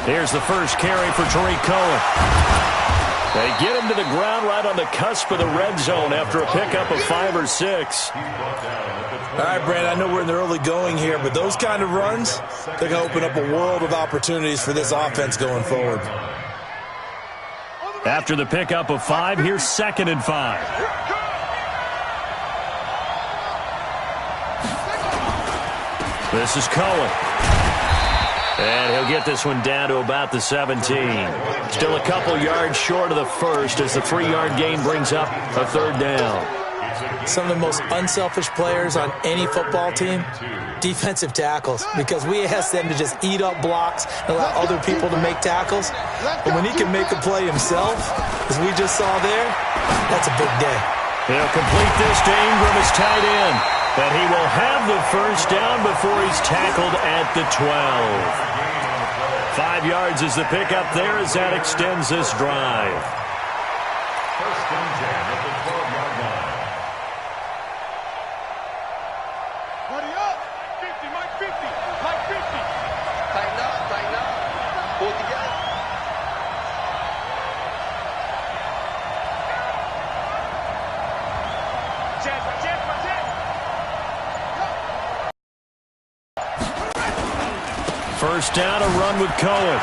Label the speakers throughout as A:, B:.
A: Here's the first carry for Tariq Cohen. They get him to the ground right on the cusp of the red zone after a pickup of 5 or 6.
B: All right, Brandon, I know we're in the early going here, but those kind of runs, they're going to open up a world of opportunities for this offense going forward.
A: After the pickup of 5, here's 2nd and 5. This is Cohen. And he'll get this one down to about the 17. Still a couple yards short of the first as the 3-yard gain brings up a 3rd down.
B: Some of the most unselfish players on any football team, defensive tackles, because we ask them to just eat up blocks and allow other people to make tackles. But when he can make a play himself, as we just saw there, that's a big day.
A: He'll complete this to Ingram as tight end, but he will have the first down before he's tackled at the 12. 5 yards is the pickup there as that extends this drive.
C: First and 10 at the 12-yard line.
D: Buddy up! 50, Mike 50, Mike 50. Tighten up, pull together.
A: First down, a run with Cohen.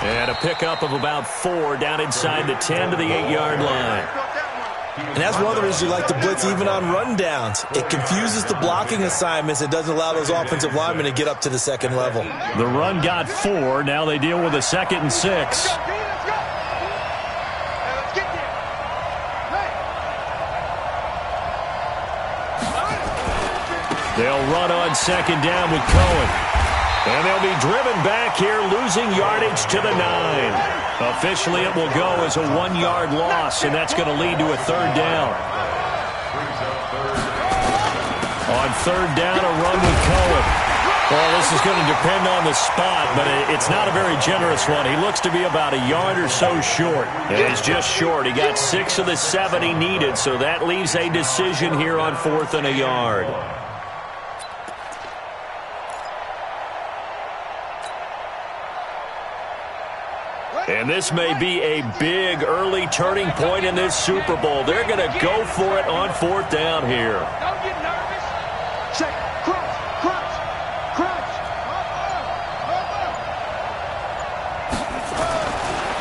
A: And a pickup of about 4 down inside the 10 to the 8-yard line.
B: And that's one of the reasons you like to blitz even on run downs. It confuses the blocking assignments. It doesn't allow those offensive linemen to get up to the 2nd level.
A: The run got 4. Now they deal with a 2nd and 6. They'll run on 2nd down with Cohen. And they'll be driven back here, losing yardage to the 9. Officially, it will go as a 1-yard loss, and that's going to lead to a 3rd down. On 3rd down, a run with Cohen. Well, this is going to depend on the spot, but it's not a very generous one. He looks to be about a yard or so short. And he's just short. He got 6 of the 7 he needed, so that leaves a decision here on 4th and a yard. And this may be a big early turning point in this Super Bowl. They're going to go for it on 4th down here.
D: Don't get nervous. Check. Crunch.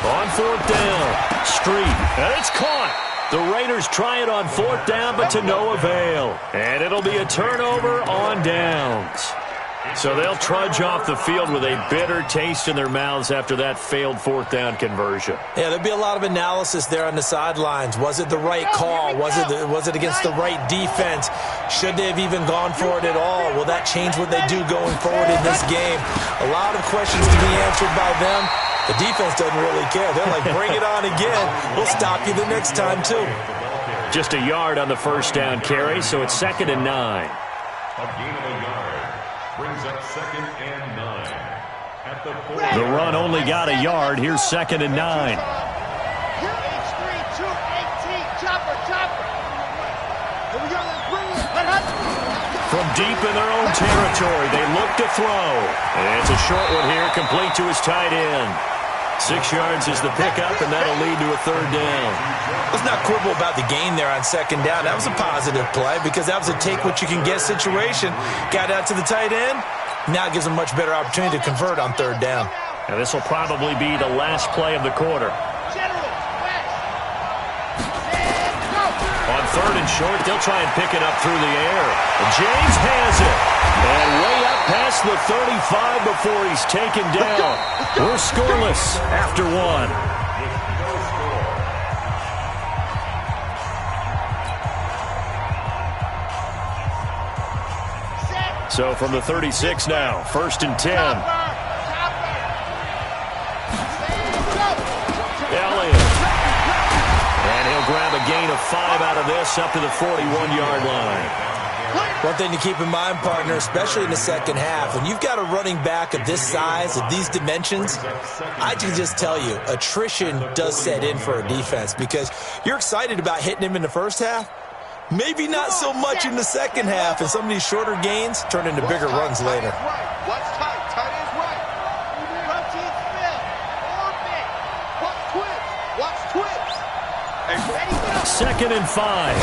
A: On 4th down, Street. And it's caught. The Raiders try it on 4th down, but to no avail. And it'll be a turnover on downs. So they'll trudge off the field with a bitter taste in their mouths after that failed 4th down conversion.
B: Yeah, there'll be a lot of analysis there on the sidelines. Was it the right call? Was it against the right defense? Should they have even gone for it at all? Will that change what they do going forward in this game? A lot of questions to be answered by them. The defense doesn't really care. They're like, bring it on again. We'll stop you the next time, too.
A: Just a yard on the first down carry, so it's 2nd and 9.
C: A gain of a yard brings up 2nd and 9. At the 4.
A: The run only got a yard. Here's 2nd and 9. From deep in their own territory, they look to throw. And it's a short one here, complete to his tight end. 6 yards is the pickup, and that'll lead to a 3rd down.
B: Let's not quibble about the gain there on 2nd down. That was a positive play because that was a take-what-you-can-get situation. Got out to the tight end. Now it gives them a much better opportunity to convert on 3rd down.
A: And this will probably be the last play of the quarter. On 3rd and short, they'll try and pick it up through the air. And James has it. And way up past the 35 before he's taken down. We're scoreless after 1. So from the 36 now, 1st and 10. Elliott. And he'll grab a gain of 5 out of this up to the 41-yard line.
B: One thing to keep in mind, partner, especially in the second half, when you've got a running back of this size, of these dimensions, I can just tell you, attrition does set in for a defense because you're excited about hitting him in the first half, Maybe not so much in the second half, and some of these shorter gains turn into bigger runs later.
D: Watch tight. Tight ends right. Routine spin. Orbit. Watch twist. Watch twist. Hey, ready, go.
A: 2nd and 5.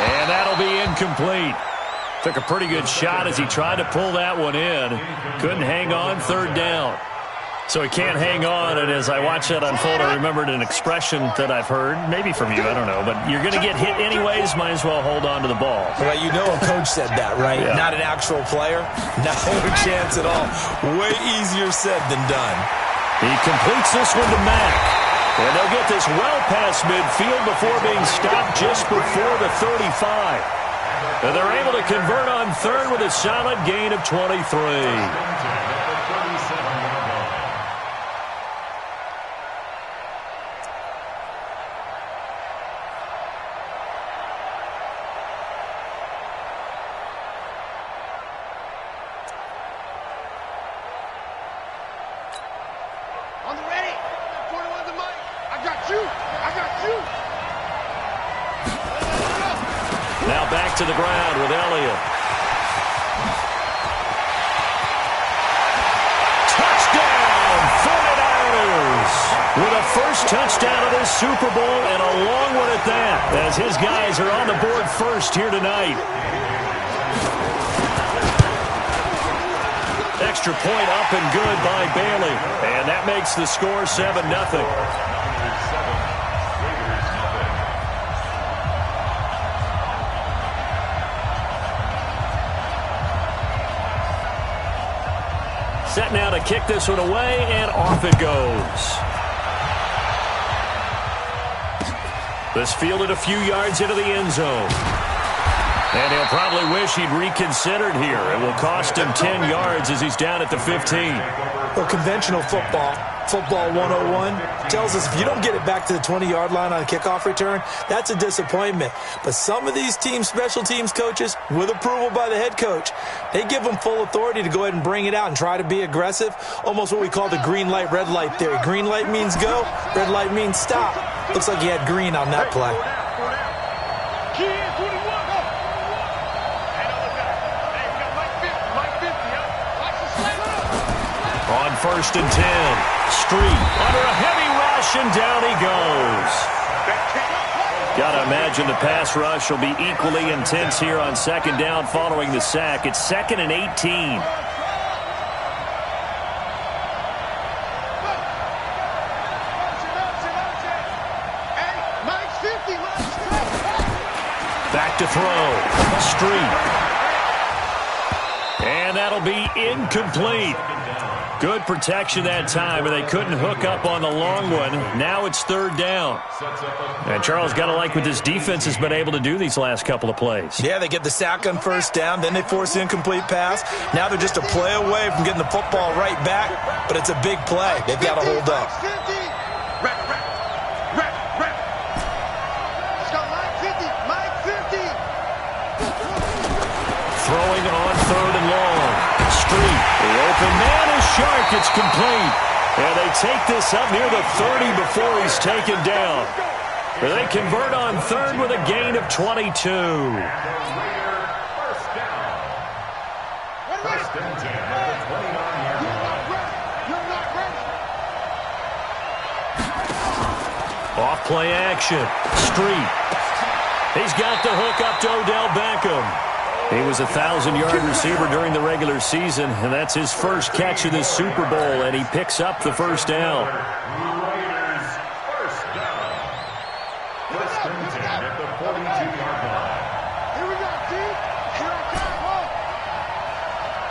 A: And that'll be incomplete. Took a pretty good shot as he tried to pull that one in. Couldn't hang on, 3rd down. So he can't hang on, and as I watch that unfold, I remembered an expression that I've heard, maybe from you, I don't know, but you're going to get hit anyways, might as well hold on to the ball.
B: Well, you know a coach said that, right?
A: Yeah.
B: Not an actual player. No chance at all. Way easier said than done.
A: He completes this one to Mack. And they'll get this well past midfield before being stopped just before the 35. And they're able to convert on 3rd with a solid gain of 23.
D: On the ready. 21's the mic. I got you.
A: Now back to the ground with Elliott. Touchdown, 49ers! With a first touchdown of this Super Bowl and a long one at that, as his guys are on the board first here tonight. Extra point up and good by Bailey. And that makes the score 7-0. Set now to kick this one away, and off it goes. This fielded a few yards into the end zone. And he'll probably wish he'd reconsidered here. It will cost him 10 yards as he's down at the 15.
B: Well, conventional football 101, tells us if you don't get it back to the 20-yard line on a kickoff return, that's a disappointment. But some of these special teams coaches, with approval by the head coach, they give them full authority to go ahead and bring it out and try to be aggressive, almost what we call the green light, red light theory. Green light means go, red light means stop. Looks like he had green on that play.
A: On 1st and 10, Street under a heavy rush, and down he goes. Got to imagine the pass rush will be equally intense here on 2nd down following the sack. It's 2nd and 18. Back to throw. Street. And that'll be incomplete. Good protection that time, and they couldn't hook up on the long one. Now it's 3rd down. And Charles, got to like what this defense has been able to do these last couple of plays.
B: Yeah, they get the sack on 1st down, then they force the incomplete pass. Now they're just a play away from getting the football right back, but it's a big play. They've got to hold up.
A: Throwing on 3rd and long. Street, the open man is sharp. It's complete. And they take this up near the 30 before he's taken down. They convert on 3rd with a gain of 22.
C: First and 10 at the 29-yard line.
A: Off play action. Street. He's got the hook up to Odell Beckham. He was a 1,000-yard receiver during the regular season, and that's his first catch of this Super Bowl, and he picks up the 1st down.
C: Raiders first down. First and 10 at the 42-yard line.
D: Here we go, team. Here I come.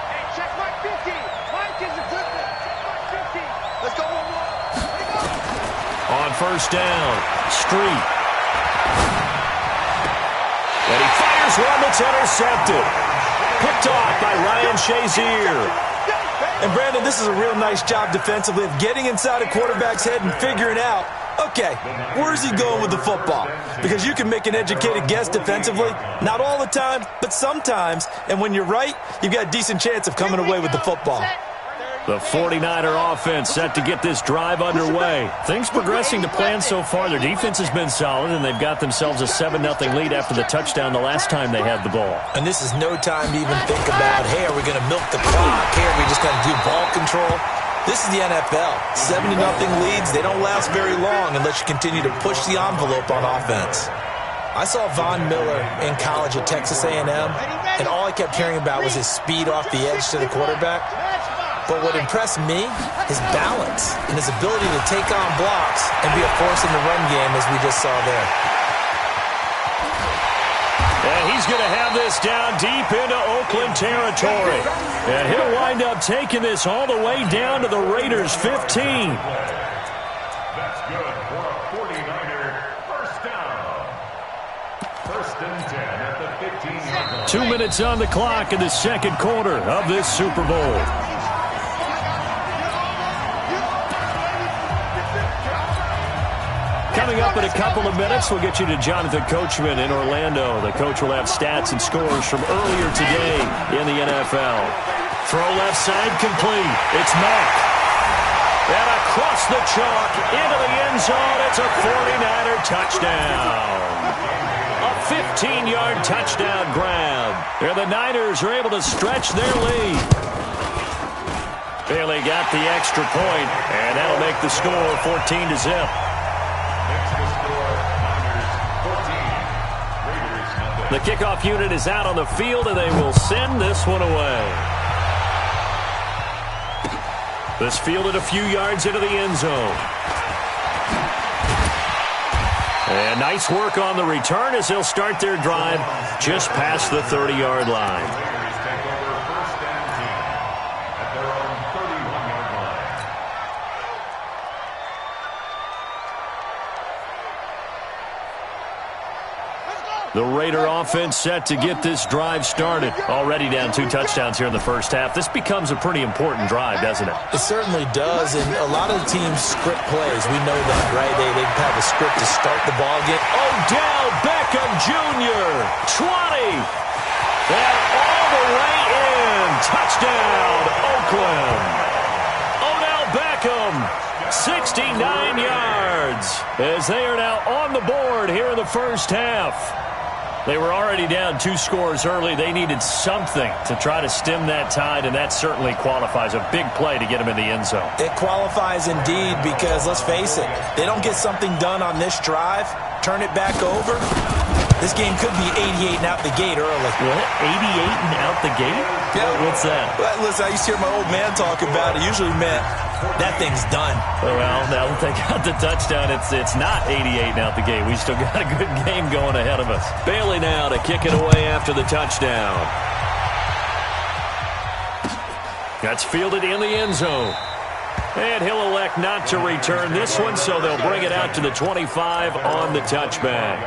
D: Hey, check my 50. Mike is a good one. Check my 50. Let's go one more. Here we go.
A: On 1st down, Street. And he fires one that's intercepted. Picked off by Ryan Shazier.
B: And, Brandon, this is a real nice job defensively of getting inside a quarterback's head and figuring out, okay, where's he going with the football? Because you can make an educated guess defensively. Not all the time, but sometimes. And when you're right, you've got a decent chance of coming away with the football.
D: There
A: The 49er offense set to get this drive underway. Things progressing to plan so far. Their defense has been solid, and they've got themselves a 7-0 lead after the touchdown the last time they had the ball.
B: And this is no time to even think about, hey, are we going to milk the clock? Hey, are we just going to do ball control? This is the NFL. 7-0 leads, they don't last very long unless you continue to push the envelope on offense. I saw Von Miller in college at Texas A&M, and all I kept hearing about was his speed off the edge to the quarterback. But what impressed me, his balance and his ability to take on blocks and be a force in the run game, as we just saw there.
A: And he's going to have this down deep into Oakland territory. And he'll wind up taking this all the way down to the Raiders' 15.
C: That's good for a 49er first down. First and 10 at the 15-yard line.
A: 2 minutes on the clock in the second quarter of this Super Bowl. Coming up in a couple of minutes, we'll get you to Jonathan Coachman in Orlando. The coach will have stats and scores from earlier today in the NFL. Throw left side complete. It's Mack. And across the chalk into the end zone. It's a 49er touchdown. A 15-yard touchdown grab. And the Niners are able to stretch their lead. Bailey got the extra point, and that'll make the score 14-0. The kickoff unit is out on the field, and they will send this one away. This fielded a few yards into the end zone. And nice work on the return as they'll start their drive just past the 30-yard line. The Raider offense set to get this drive started. Already down 2 touchdowns here in the first half. This becomes a pretty important drive, doesn't it?
B: It certainly does, and a lot of the teams script plays. We know that, right? They have a script to start the ball game.
A: Odell Beckham Jr., 20. And all the way in. Touchdown, Oakland. Odell Beckham, 69 yards, as they are now on the board here in the first half. They were already down 2 scores early. They needed something to try to stem that tide, and that certainly qualifies. A big play to get them in the end zone.
B: It qualifies indeed because, let's face it, they don't get something done on this drive, turn it back over, this game could be 88 and out the gate early.
A: What? 88 and out the gate?
B: Yeah.
A: What's that?
B: Well, listen, I used to hear my old man talk about it. Usually meant that thing's done.
A: Well, now that they got the touchdown, it's not 88 and out the gate. We still got a good game going ahead of us. Bailey now to kick it away after the touchdown. That's fielded in the end zone. And he'll elect not to return this one, so they'll bring it out to the 25 on the touchback.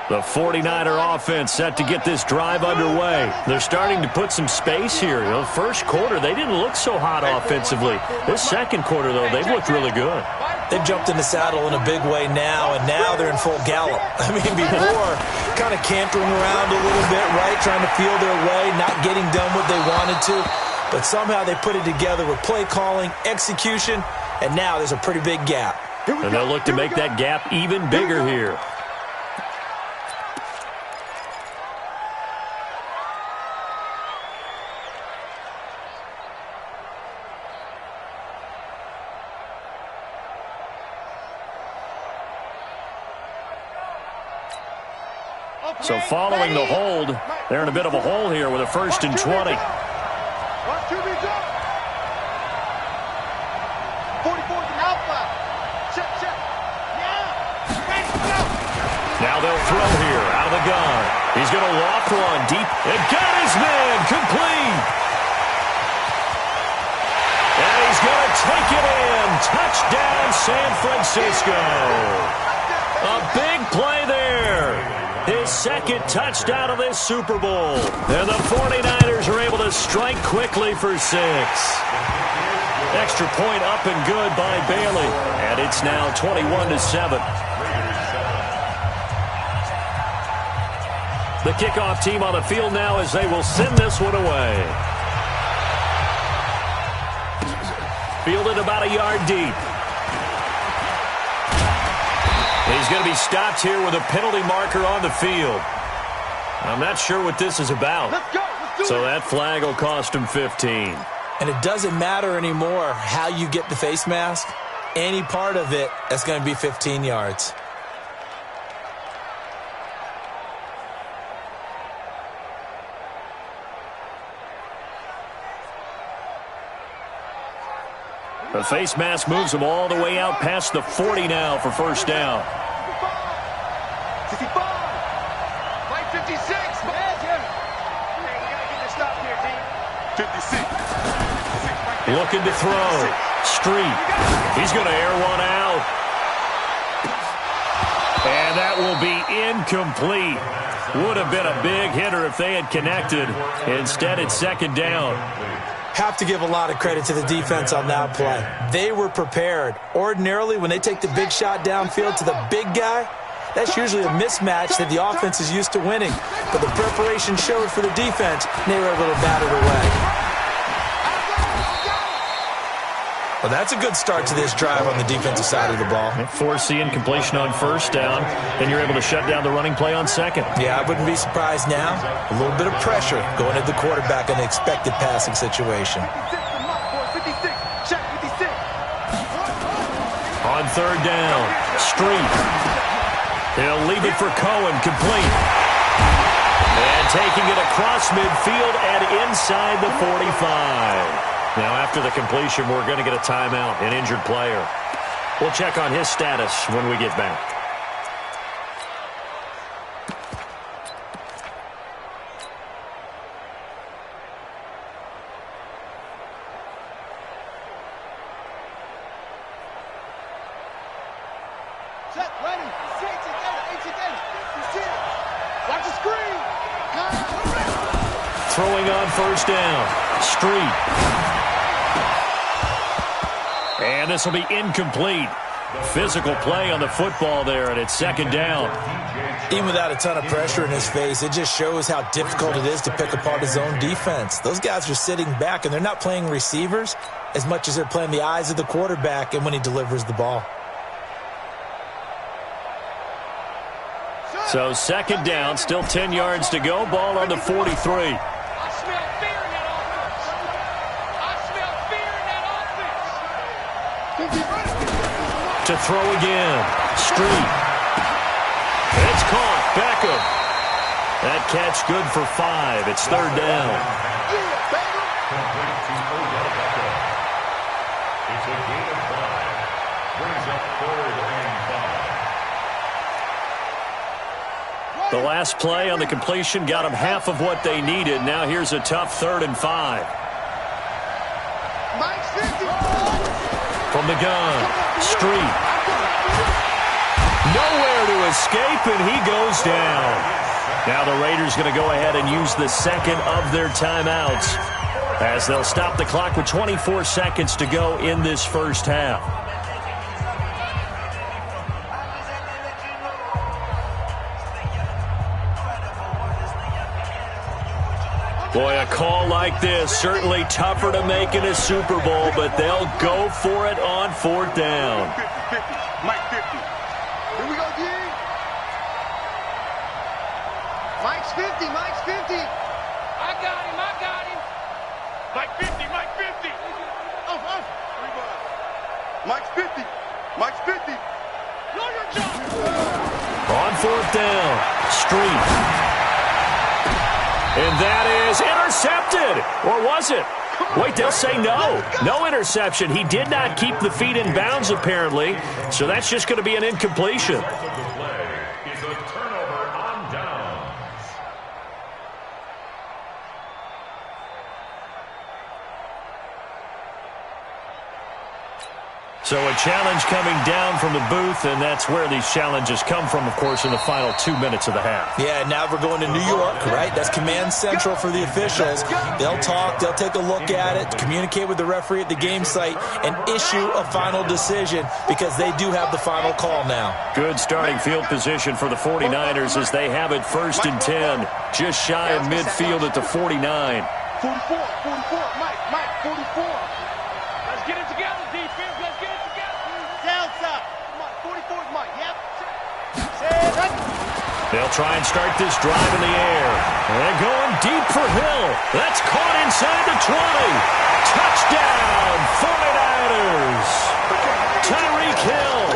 A: The 49er offense set to get this drive underway. They're starting to put some space here. The first quarter, they didn't look so hot offensively. This second quarter, though, they've looked really good.
B: They've jumped in the saddle in a big way now, and now they're in full gallop. I mean, before, kind of cantering around a little bit, right, trying to feel their way, not getting done what they wanted to. But somehow they put it together with play calling, execution, and now there's a pretty big gap.
A: And they'll look to make that gap even bigger here. So following the hold, they're in a bit of a hole here with a 1st and 20.
D: 44 alpha. Check.
A: Now they'll throw here out of the gun. He's going to loft one deep. And got his man complete. And he's going to take it in. Touchdown, San Francisco. A big play there. his second touchdown of this Super Bowl. And the 49ers are able to strike quickly for 6. Extra point up and good by Bailey. And it's now 21-7. The kickoff team on the field now as they will send this one away. Fielded about a yard deep. He's going to be stopped here with a penalty marker on the field. I'm not sure what this is about.
D: Let's go.
A: So that flag will cost him 15.
B: And it doesn't matter anymore how you get the face mask. Any part of it, that's going to be 15 yards.
A: The face mask moves him all the way out past the 40 now for first down.
D: 55. Like 56.
A: Looking to throw. Street. He's going to air one out. And that will be incomplete. Would have been a big hitter if they had connected. Instead, it's second down.
B: Have to give a lot of credit to the defense on that play. They were prepared. Ordinarily, when they take the big shot downfield to the big guy, that's usually a mismatch that the offense is used to winning. But the preparation showed for the defense, and they were able to bat it away. Well, that's a good start to this drive on the defensive side of the ball.
A: Force the incompletion on first down, and you're able to shut down the running play on second.
B: Yeah, I wouldn't be surprised now. A little bit of pressure going at the quarterback in an expected passing situation.
A: On third down, Street. He'll leave it for Cohen, complete. And taking it across midfield and inside the 45. Now, after the completion, we're going to get a timeout, an injured player. We'll check on his status when we get back.
D: Set, ready. Watch the screen.
A: Throwing on first down, Street. And this will be incomplete. Physical play on the football there, and it's second down.
B: Even without a ton of pressure in his face, it just shows how difficult it is to pick apart his own defense. Those guys are sitting back, and they're not playing receivers as much as they're playing the eyes of the quarterback and when he delivers the ball.
A: So second down, still 10 yards to go. Ball on the 43. To throw again. Street. It's caught. Beckham. That catch good for 5. It's third down.
C: It's a gain of 5. Brings up 3rd and 5.
A: The last play on the completion got them half of what they needed. Now here's a tough 3rd and 5. From the gun, Street. Nowhere to escape, and he goes down. Now the Raiders going to go ahead and use the second of their timeouts as they'll stop the clock with 24 seconds to go in this first half. Boy, a call like this, certainly tougher to make in a Super Bowl, but they'll go for it on 4th down.
D: 50, Mike 50. Here we go, D. Mike's 50, Mike's 50. I got him. Mike 50, Mike 50. Mike's 50, Mike's 50. Know your job.
A: On 4th down, Street. And that is intercepted. Or was it? Wait, they'll say no. No interception. He did not keep the feet in bounds, apparently. So that's just going to be an incompletion.
C: The play is a turnover on downs.
A: So a challenge coming down from the booth, and that's where these challenges come from, of course, in the final 2 minutes of the half.
B: Yeah, now we're going to New York, right? That's command central for the officials. They'll talk, they'll take a look at it, communicate with the referee at the game site, and issue a final decision because they do have the final call now.
A: Good starting field position for the 49ers as they have it 1st and 10, just shy of midfield at the 49.
D: 44, Mike, 44. Let's get it together, defense. Let's get it together. Downside. Mike, 44 is Mike. Yep.
A: They'll try and start this drive in the air. And going deep for Hill. That's caught inside the 20. Touchdown, 49ers. Tyreek Hill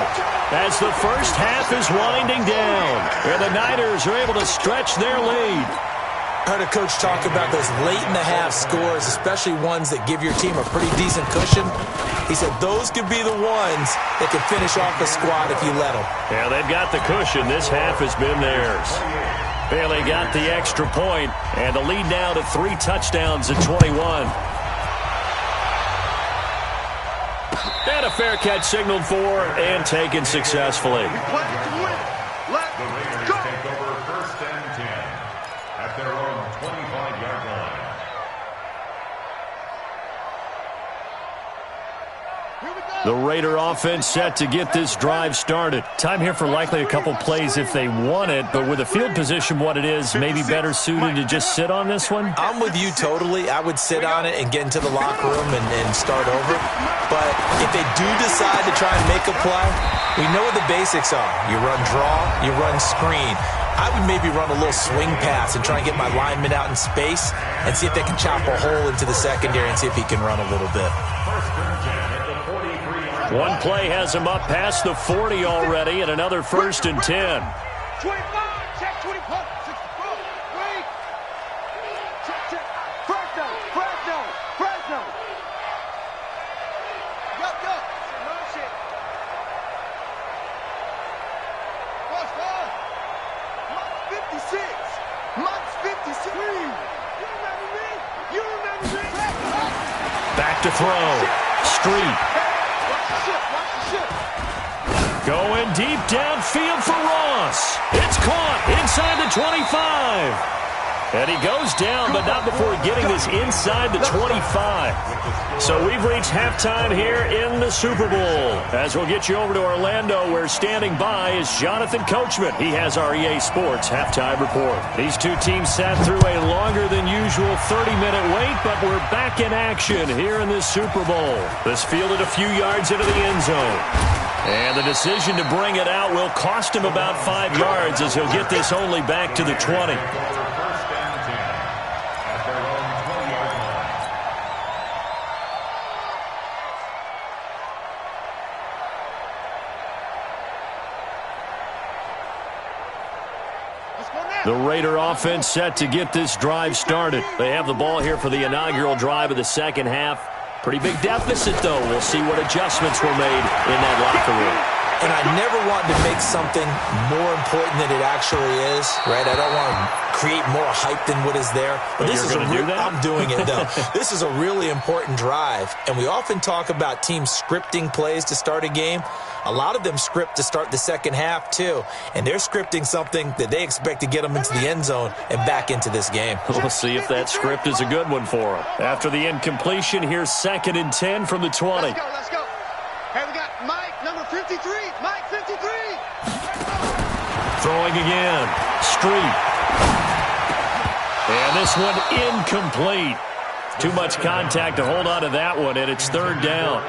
A: as the first half is winding down. And the Niners are able to stretch their lead.
B: I heard a coach talk about those late-in-the-half scores, especially ones that give your team a pretty decent cushion. He said those could be the ones that can finish off a squad if you let them.
A: Yeah, they've got the cushion. This half has been theirs. Barely got the extra point, and the lead now to 3 touchdowns at 21. And a fair catch signaled for and taken successfully.
C: The Raiders take over 1st and 10 at their own 25-yard line.
A: The Raider offense set to get this drive started. Time here for likely a couple plays if they want it, but with the field position what it is, maybe better suited to just sit on this one?
B: I'm with you totally. I would sit on it and get into the locker room and start over. But if they do decide to try and make a play, we know what the basics are. You run draw, you run screen. I would maybe run a little swing pass and try and get my lineman out in space and see if they can chop a hole into the secondary and see if he can run a little bit.
A: One play has him up past the 40 already, and another 1st and 10.
D: 25, check 24, 64, wait. Check. First down. Go. Motion. Watch that. Mike's 56. You remember me?
A: Back to throw. Street. Going deep downfield for Ross. It's caught inside the 25. And he goes down, but not before getting this inside the 25. So we've reached halftime here in the Super Bowl. As we'll get you over to Orlando, where standing by is Jonathan Coachman. He has our EA Sports halftime report. These two teams sat through a longer than usual 30-minute wait, but we're back in action here in this Super Bowl. This fielded a few yards into the end zone. And the decision to bring it out will cost him about 5 yards as he'll get this only back to the 20. The Raider offense set to get this drive started. They have the ball here for the inaugural drive of the second half. Pretty big deficit, though. We'll see what adjustments were made in that locker room.
B: And I never want to make something more important than it actually is, right? I don't want to create more hype than what is there.
A: But this is going to do that?
B: I'm doing it, though. This is a really important drive. And we often talk about teams scripting plays to start a game. A lot of them script to start the second half, too. And they're scripting something that they expect to get them into the end zone and back into this game.
A: We'll see if that script is a good one for them. After the incompletion, here's 2nd and 10 from the 20.
D: Let's go. Hey, we got Mike, number 53. Mike, 53.
A: Throwing again. Street. And this one incomplete. Too much contact to hold on to that one, and it's 3rd down.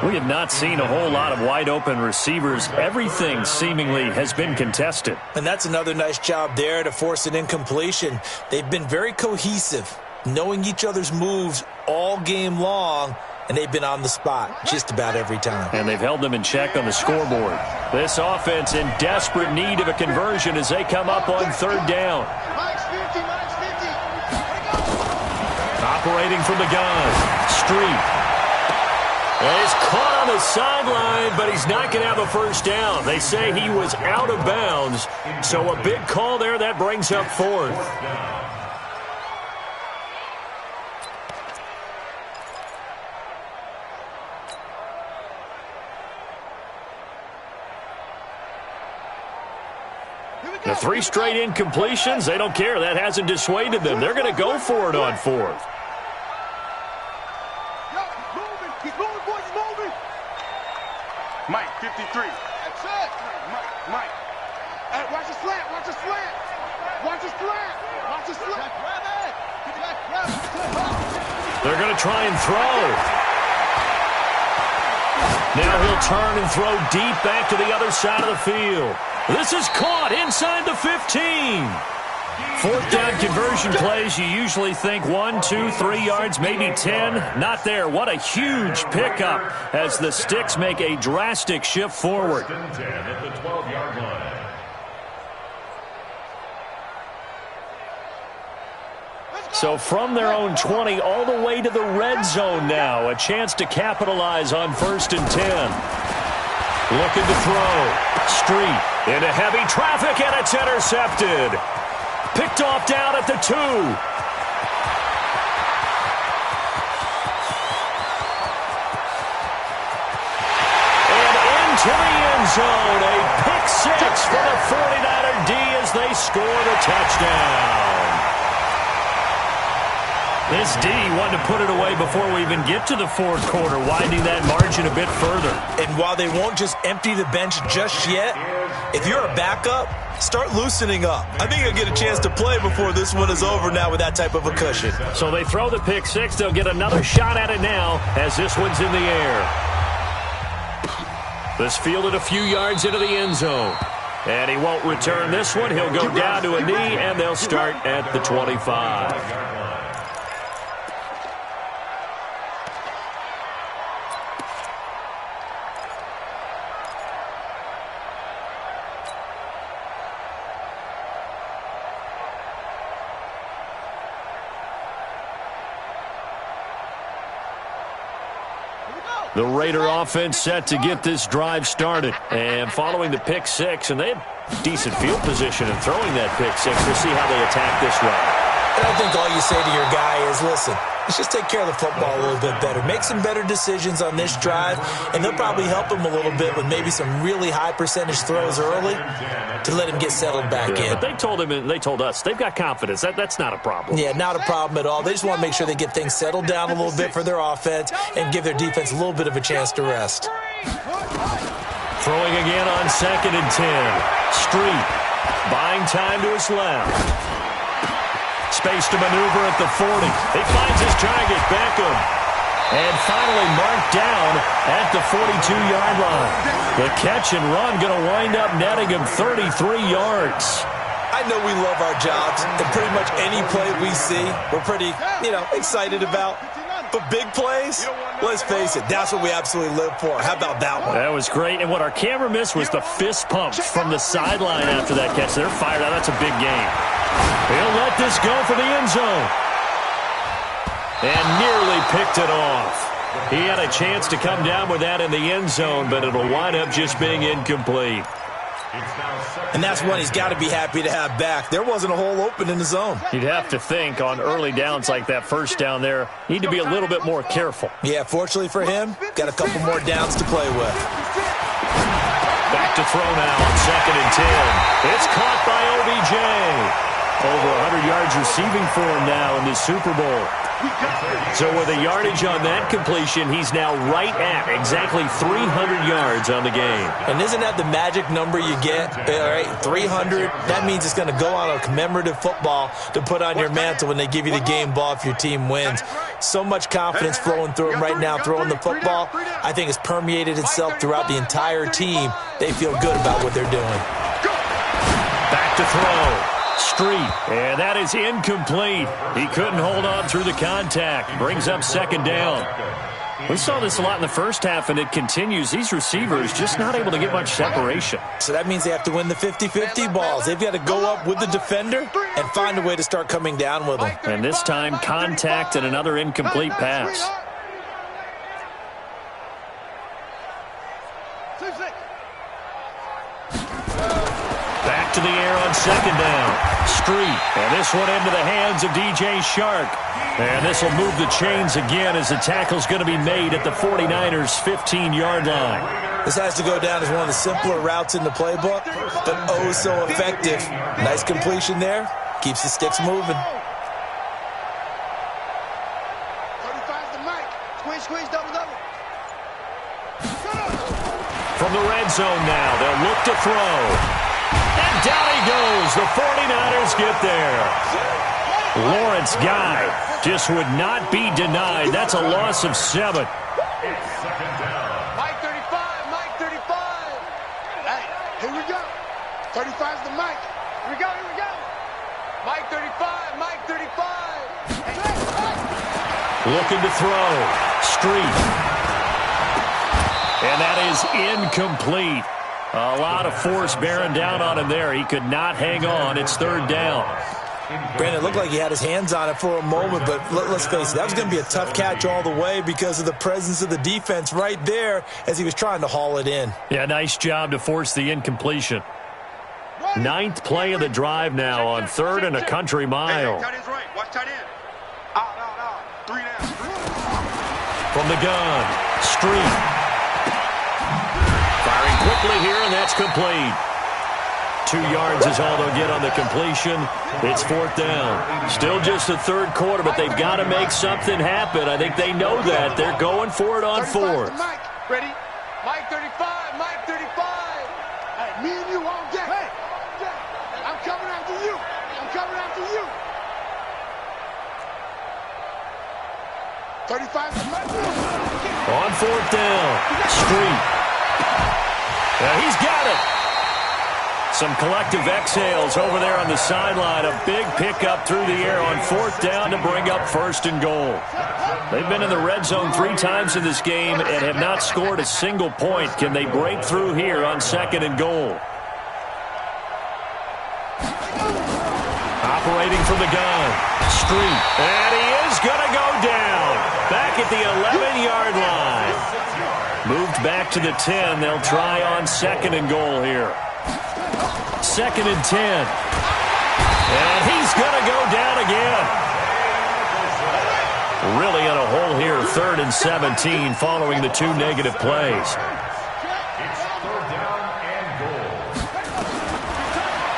A: We have not seen a whole lot of wide-open receivers. Everything seemingly has been contested.
B: And that's another nice job there to force an incompletion. They've been very cohesive, knowing each other's moves all game long, and they've been on the spot just about every time.
A: And they've held them in check on the scoreboard. This offense in desperate need of a conversion as they come up on 3rd down.
D: Mike's 50.
A: Operating from the gun. Street. He's caught on the sideline, but he's not going to have a first down. They say he was out of bounds, so a big call there that brings up 4th. The 3 straight incompletions, they don't care. That hasn't dissuaded them. They're going to go for it on 4th.
D: Keep moving, boys, moving. Mike, 53. That's it. Mike. Hey, watch the slant, watch the slant. Watch the slant. Watch the slant. Grab it. Grab it.
A: They're going to try and throw. Now he'll turn and throw deep back to the other side of the field. This is caught inside the 15. 4th down conversion plays, you usually think 1, 2, 3 yards, maybe 10. Not there. What a huge pickup as the Sticks make a drastic shift forward.
C: 10 at the 12-yard line.
A: So from their own 20 all the way to the red zone now. A chance to capitalize on 1st and 10. Looking to throw. Street into heavy traffic, and it's intercepted. Picked off down at the 2. And into the end zone. A pick 6 for the 49er D as they score the touchdown. This D wanted to put it away before we even get to the 4th quarter, widening that margin a bit further.
B: And while they won't just empty the bench just yet, if you're a backup, start loosening up. I think you'll get a chance to play before this one is over now with that type of a cushion.
A: So they throw the pick 6. They'll get another shot at it now as this one's in the air. This fielded a few yards into the end zone. And he won't return this one. He'll go down to a knee, and they'll start at the 25. The Raider offense set to get this drive started. And following the pick 6, and they had decent field position in throwing that pick 6. We'll see how they attack this drive.
B: And I think all you say to your guy is, listen, let's just take care of the football a little bit better. Make some better decisions on this drive, and they'll probably help him a little bit with maybe some really high percentage throws early to let him get settled back in.
A: But they told him, and they told us, they've got confidence. That's not a problem.
B: Yeah, not a problem at all. They just want to make sure they get things settled down a little bit for their offense and give their defense a little bit of a chance to rest.
A: Throwing again on 2nd and 10. Street buying time to his left. Space to maneuver at the 40. He finds his target, Beckham. And finally marked down at the 42-yard line. The catch and run going to wind up netting him 33 yards.
B: I know we love our jobs, and pretty much any play we see, we're pretty, excited about. But big plays, let's face it, that's what we absolutely live for. How about that one?
A: That was great. And what our camera missed was the fist pumps from the sideline after that catch. They're fired out. That's a big game. He'll let this go for the end zone. And nearly picked it off. He had a chance to come down with that in the end zone, but it'll wind up just being incomplete.
B: And that's one he's got to be happy to have back. There wasn't a hole open in the zone.
A: You'd have to think on early downs like that first down there, need to be a little bit more careful.
B: Yeah, fortunately for him, got a couple more downs to play with.
A: Back to throw now on 2nd and 10. It's caught by OBJ. Over 100 yards receiving for him now in this Super Bowl. So with a yardage on that completion, he's now right at exactly 300 yards on the game.
B: And isn't that the magic number you get? All right, 300. That means it's going to go on a commemorative football to put on your mantle when they give you the game ball if your team wins. So much confidence flowing through him right now, throwing the football. I think it's permeated itself throughout the entire team. They feel good about what they're doing.
A: Back to throw. Street, and that is incomplete. He couldn't hold on through the contact. Brings up 2nd down. We saw this a lot in the first half, and it continues. These receivers just not able to get much separation.
B: So that means they have to win the 50-50 balls. They've got to go up with the defender and find a way to start coming down with them.
A: And this time, contact and another incomplete pass. to the air on second down. Street. And this one into the hands of DJ Shark. And this will move the chains again as the tackle's going to be made at the 49ers' 15-yard line.
B: This has to go down as one of the simpler routes in the playbook, but oh so effective. Nice completion there. Keeps the sticks moving.
D: 35's the mic. Squeeze, double.
A: From the red zone now, they'll look to throw. And down he goes. The 49ers get there. Lawrence Guy just would not be denied. That's a loss of 7.
D: Mike 35. Hey, here we go. 35's the mic. Here we go. Mike 35.
A: Looking to throw. Street. And that is incomplete. A lot of force bearing down on him there. He could not hang on. It's third down.
B: Brandon, it looked like he had his hands on it for a moment, but let's face it, that was going to be a tough catch all the way because of the presence of the defense right there as he was trying to haul it in.
A: Yeah, nice job to force the incompletion. 9th play of the drive now on 3rd and a country mile.
D: Tight end's right. Watch tight end. Out. 3 down.
A: From the gun, Street. Firing quickly here, and that's complete. 2 yards is all they'll get on the completion. It's 4th down. Still just the third quarter, but they've got to make something happen. I think they know that. They're going for it on 4th.
D: Ready? Mike 35. Hey, me and you all day. Hey, I'm coming after you. 35's the mic.
A: On 4th down, Street. He's got it. Some collective exhales over there on the sideline. A big pickup through the air on 4th down to bring up 1st and goal. They've been in the red zone 3 times in this game and have not scored a single point. Can they break through here on 2nd and goal? Operating from the gun, Street. And he is going to go down. Back at the 11-yard line. Moved back to the 10. They'll try on 2nd and goal here. 2nd and 10. And he's going to go down again. Really in a hole here, 3rd and 17 following the 2 negative plays.
C: It's 3rd down and goal.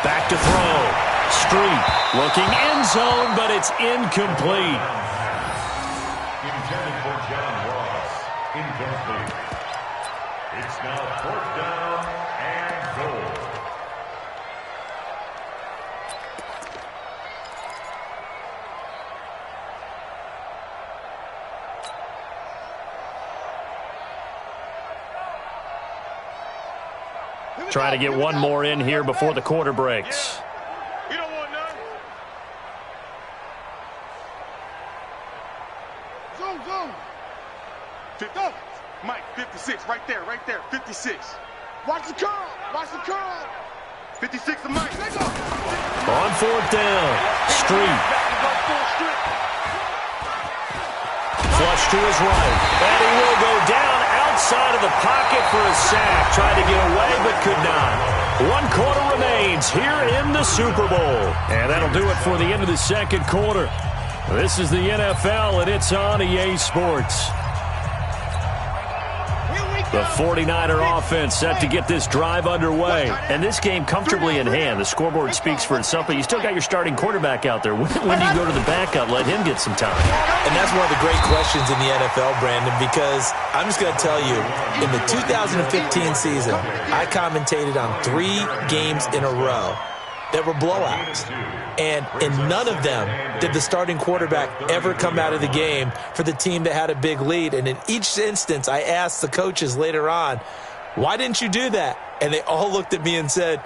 A: Back to throw. Street looking end zone, but it's incomplete.
C: Intended for John Ross. Incomplete. It's now 4th down and goal.
A: Trying to get one more in here before the quarter breaks.
D: You don't want none. Zoom. Mike, 56, right there, 56. Watch the curl. 56 to Mike.
A: On 4th down, Street. Flush to his right. And he will go down outside of the pocket for a sack. Tried to get away, but could not. 1 quarter remains here in the Super Bowl. And that'll do it for the end of the 2nd quarter. This is the NFL, and it's on EA Sports. The 49er offense set to get this drive underway. And this game comfortably in hand. The scoreboard speaks for itself, but you still got your starting quarterback out there. When do you go to the backup, let him get some time?
B: And that's one of the great questions in the NFL, Brandon, because I'm just going to tell you, in the 2015 season, I commentated on 3 games in a row that were blowouts. And in none of them did the starting quarterback ever come out of the game for the team that had a big lead. And in each instance, I asked the coaches later on, why didn't you do that? And they all looked at me and said,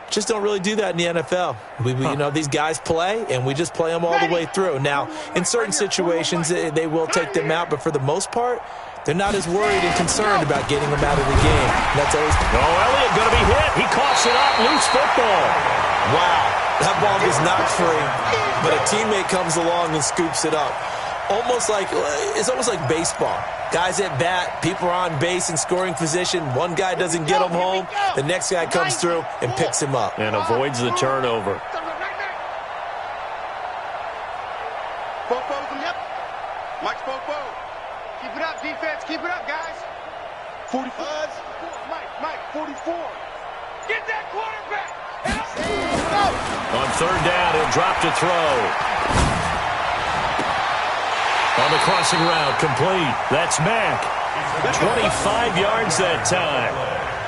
B: just don't really do that in the NFL. You know, these guys play, and we just play them all the way through. Now, in certain situations, they will take them out, but for the most part, they're not as worried and concerned about getting them out of the game. That's always...
A: Elliott going to be hit. He coughs it up. Loose football.
B: Wow. That ball was knocked free, but a teammate comes along and scoops it up. It's almost like baseball. Guys at bat, people are on base in scoring position. One guy doesn't get him home. The next guy comes through and picks him up.
A: And avoids the turnover.
D: Mike's Popo. Keep it up, defense. Keep it up, guys. 44. Mike, 44. Get that quarterback.
A: On third down, he'll drop to throw. On the crossing route, complete. That's Mack. 25 yards that time.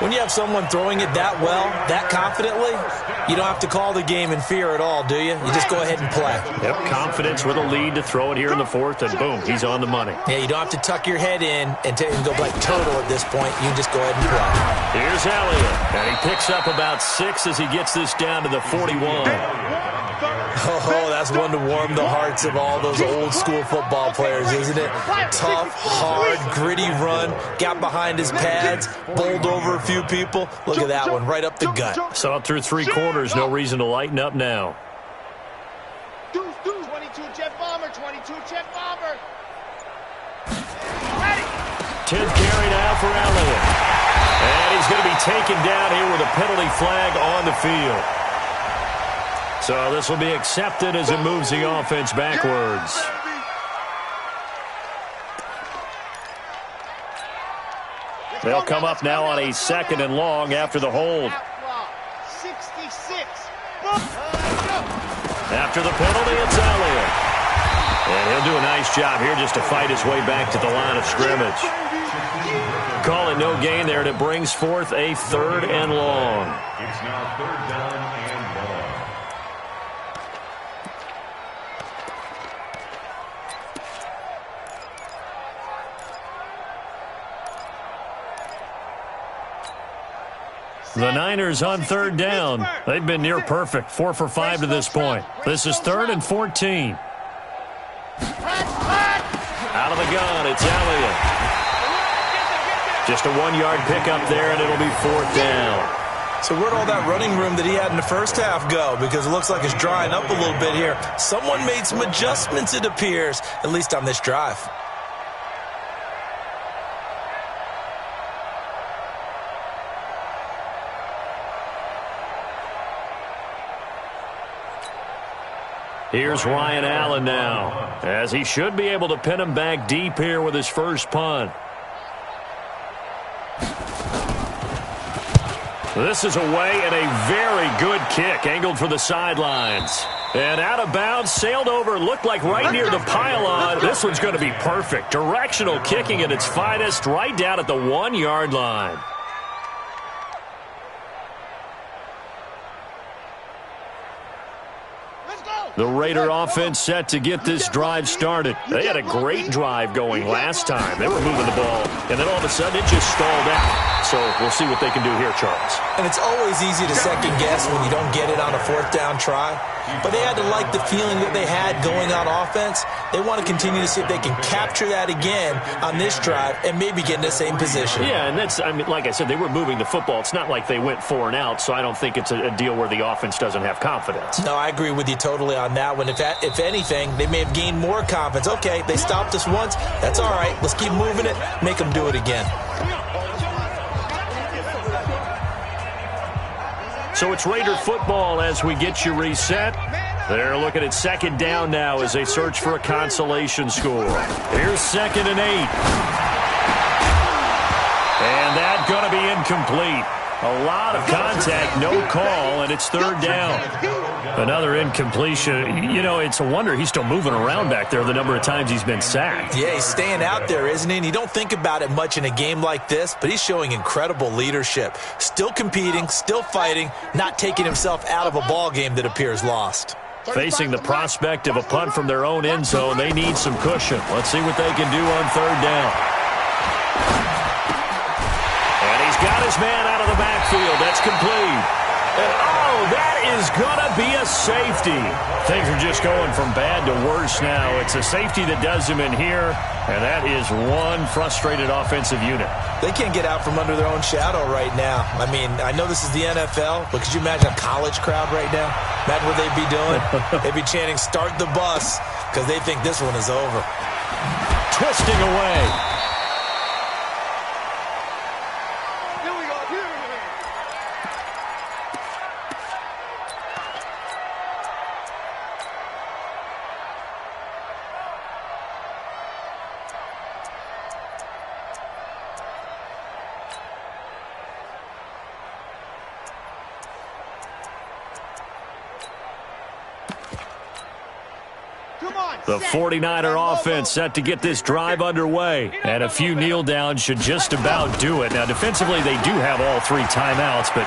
B: When you have someone throwing it that well, that confidently, you don't have to call the game in fear at all, do you? You just go ahead and play.
A: Yep, confidence with a lead to throw it here in the fourth, and boom, he's on the money.
B: Yeah, you don't have to tuck your head in and go like turtle at this point. You can just go ahead and play.
A: Here's Elliott, and he picks up about 6 as he gets this down to the 41.
B: Oh, that's one to warm the hearts of all those old-school football players, isn't it? Tough, hard, gritty run, got behind his pads, bowled over a few people. Look at that one, right up the gut.
A: So up through 3 quarters, no reason to lighten up now.
D: 22 Jet Bomber, 22 Jet Bomber.
A: 10th carry now for Elliott. And he's going to be taken down here with a penalty flag on the field. So this will be accepted as it moves the offense backwards. They'll come up now on a 2nd and long after the hold.
D: 66.
A: After the penalty, it's Elliott. And he'll do a nice job here just to fight his way back to the line of scrimmage. Call it no gain there, and it brings forth a 3rd and long.
C: It's now 3rd down and long.
A: The Niners on 3rd down. They've been near perfect, 4 for 5 to this point. This is 3rd and 14. Out of the gun, it's Elliott. Just a 1-yard pickup there, and it'll be 4th down.
B: So where'd all that running room that he had in the first half go? Because it looks like it's drying up a little bit here. Someone made some adjustments, it appears, at least on this drive.
A: Here's Ryan Allen now, as he should be able to pin him back deep here with his first punt. This is away and a very good kick, angled for the sidelines. And out of bounds, sailed over, looked like right near the pylon. This one's going to be perfect. Directional kicking at its finest, right down at the 1-yard line. The Raider offense set to get this drive started. They had a great drive going last time. They were moving the ball, and then all of a sudden it just stalled out. So we'll see what they can do here, Charles.
B: And it's always easy to second guess when you don't get it on a 4th down try. But they had to like the feeling that they had going on offense. They want to continue to see if they can capture that again on this drive and maybe get in the same position.
A: Yeah, and that's, I mean, like I said, they were moving the football. It's not like they went 4 and out, so I don't think it's a deal where the offense doesn't have confidence.
B: No, I agree with you totally on that one. If anything, they may have gained more confidence. Okay, they stopped us once. That's all right. Let's keep moving it. Make them do it again.
A: So it's Raider football as we get you reset. They're looking at 2nd down now as they search for a consolation score. Here's 2nd and 8. And that's going to be incomplete. A lot of contact, no call, and it's 3rd down. Another incompletion. You know, it's a wonder he's still moving around back there the number of times he's been sacked.
B: Yeah, he's staying out there, isn't he? And you don't think about it much in a game like this, but he's showing incredible leadership. Still competing, still fighting, not taking himself out of a ball game that appears lost.
A: Facing the prospect of a punt from their own end zone, they need some cushion. Let's see what they can do on 3rd down. And he's got his man out of the backfield. That's complete. And, oh, that is going to be a safety. Things are just going from bad to worse now. It's a safety that does him in here, and that is one frustrated offensive unit.
B: They can't get out from under their own shadow right now. I mean, I know this is the NFL, but could you imagine a college crowd right now? Imagine what they'd be doing. They'd be chanting, "Start the bus," because they think this one is over.
A: Twisting away.
D: Here we go. Here.
A: The 49er offense set to get this drive underway. And a few kneel downs should just about do it. Now, defensively, they do have all 3 timeouts, but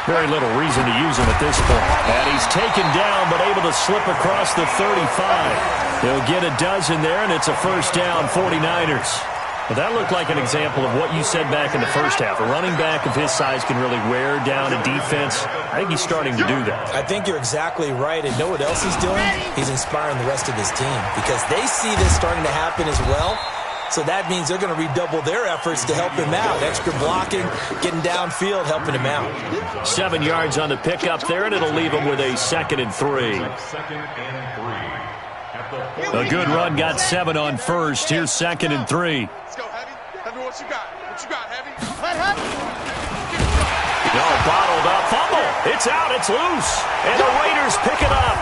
A: very little reason to use them at this point. And he's taken down, but able to slip across the 35. He'll get a dozen there, and it's a first down, 49ers. Well, that looked like an example of what you said back in the first half. A running back of his size can really wear down a defense. I think he's starting to do that.
B: I think you're exactly right. And know what else he's doing? He's inspiring the rest of his team because they see this starting to happen as well. So that means they're going to redouble their efforts to help him out. Extra blocking, getting downfield, helping him out.
A: 7 yards on the pickup there, and it'll leave him with a 2nd and 3. A good run got 7 on first. Here's 2nd and 3.
D: Let's go, Heavy. Heavy, what you got? What you got, Heavy?
A: No, bottled up. Fumble. It's out. It's loose. And the Raiders pick it up.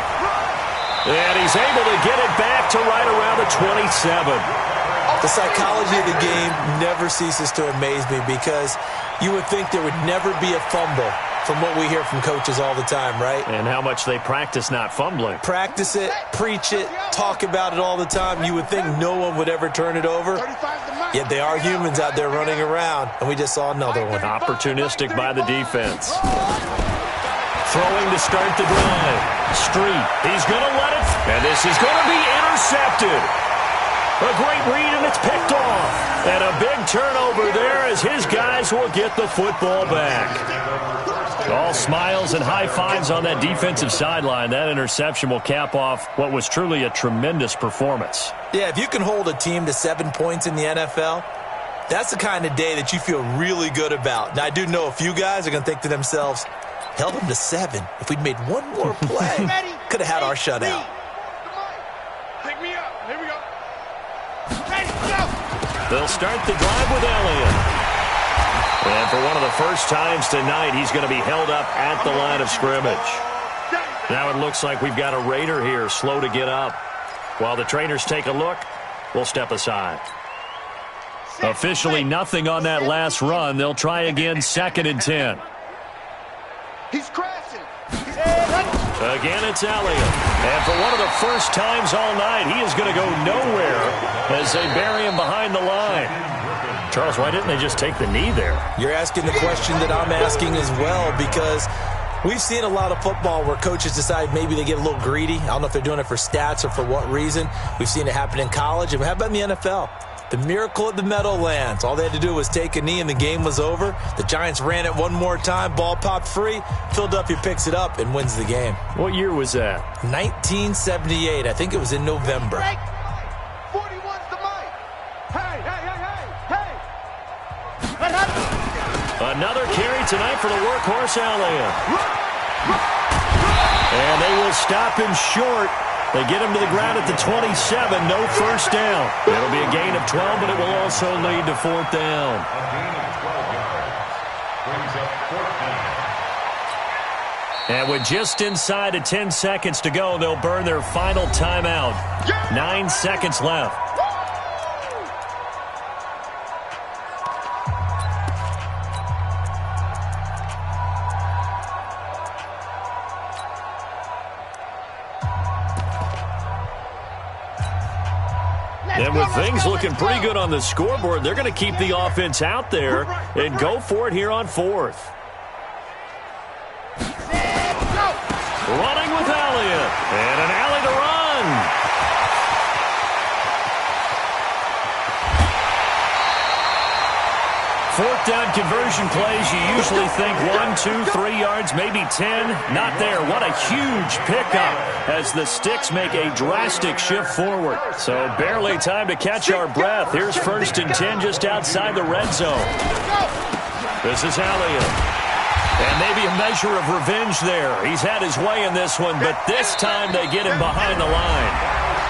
A: And he's able to get it back to right around the 27.
B: The psychology of the game never ceases to amaze me because you would think there would never be a fumble from what we hear from coaches all the time, right?
A: And how much they practice not fumbling.
B: Practice it, preach it, talk about it all the time. You would think no one would ever turn it over. Yet they are humans out there running around, and we just saw another one.
A: Opportunistic by the defense. Throwing to start the drive. Street. He's going to let it. And this is going to be intercepted. A great read, and it's picked off. And a big turnover there as his guys will get the football back. All smiles and high fives on that defensive sideline. That interception will cap off what was truly a tremendous performance.
B: Yeah, if you can hold a team to 7 points in the NFL, that's the kind of day that you feel really good about. Now, I do know a few guys are going to think to themselves, held them to 7. If we'd made one more play, could have had our shutout.
D: Pick me up. Here we go.
A: They'll start the drive with Elliott. And for one of the first times tonight, he's going to be held up at the line of scrimmage. Now it looks like we've got a Raider here, slow to get up. While the trainers take a look, we'll step aside. Officially nothing on that last run. They'll try again, 2nd and 10.
D: He's crashing.
A: Again, it's Elliott. And for one of the first times all night, he is going to go nowhere as they bury him behind the line. Charles, why didn't they just take the knee there?
B: You're asking the question that I'm asking as well because we've seen a lot of football where coaches decide maybe they get a little greedy. I don't know if they're doing it for stats or for what reason. We've seen it happen in college. And how about in the NFL? The miracle at the Meadowlands. All they had to do was take a knee and the game was over. The Giants ran it one more time. Ball popped free. Phil Duffy picks it up and wins the game.
A: What year was that?
B: 1978. I think it was in November.
D: 41's the mic. Hey.
A: Another carry tonight for the workhorse Elliott. And they will stop him short. They get him to the ground at the 27. No first down. It'll be a gain of 12, but it will also lead to 4th down.
C: A gain of 12 yards. Brings up 4th down.
A: And with just inside of 10 seconds to go, they'll burn their final timeout. 9 seconds left. And with things looking pretty good on the scoreboard, they're going to keep the offense out there and go for it here on 4th. Running with Elliott. And an alley to run. Fourth down conversion plays, you usually think 1, 2, 3 yards, maybe 10. Not there. What a huge pickup as the Sticks make a drastic shift forward. So barely time to catch our breath. Here's 1st and 10 just outside the red zone. This is Elliott. And maybe a measure of revenge there. He's had his way in this one, but this time they get him behind the line.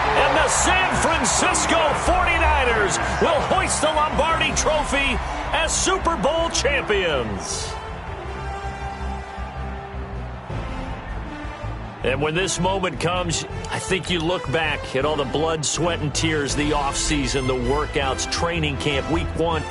A: And the San Francisco 49ers will hoist the Lombardi Trophy as Super Bowl champions. And when this moment comes, I think you look back at all the blood, sweat, and tears, the offseason, the workouts, training camp, week 1,